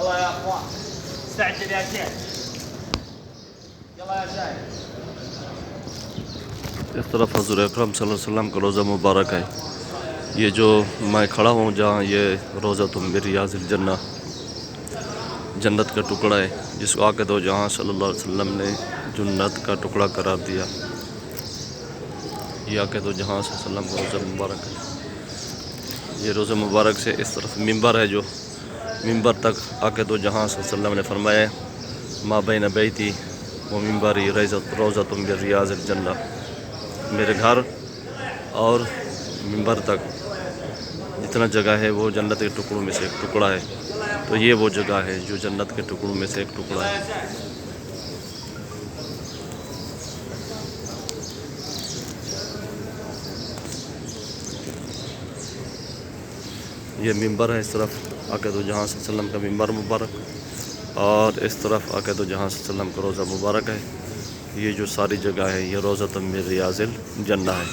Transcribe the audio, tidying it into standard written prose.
يلا يا اخوان استعجل يا شيخ. يلا يا شيخ. اس طرف حضور اکرم صلی اللہ علیہ وسلم کا روزہ مبارک ہے. یہ جو میں کھڑا ہوں جہاں یہ روضۃ من ریاض الجنہ جنت کا ٹکڑا ہے جس کو آقا دو جہاں صلی اللہ علیہ وسلم نے جنت کا ٹکڑا قرار دیا. یہ آقا دو جہاں صلی اللہ علیہ وسلم کا روزہ مبارک ہے. یہ روزہ مبارک سے اس طرف ممبر ہے جو ممبر تک آقا دو جہاں صلی اللہ علیہ وسلم نے فرمایا ما بین بیتی و ممبری روضۃ من ریاض الجنہ. میرے گھر اور ممبر تک جتنا جگہ ہے وہ جنت کے ٹکڑوں میں سے ایک ٹکڑا ہے. تو یہ وہ جگہ ہے جو جنت کے ٹکڑوں میں سے ایک ٹکڑا ہے. یہ ممبر ہے اس طرف آقا دو جہاں صلی اللہ علیہ وسلم کا ممبر مبارک اور اس طرف آقا دو جہاں صلی اللہ علیہ وسلم کا روضہ مبارک ہے. یہ جو ساری جگہ ہے یہ روضۃ من ریاض الجنہ ہے.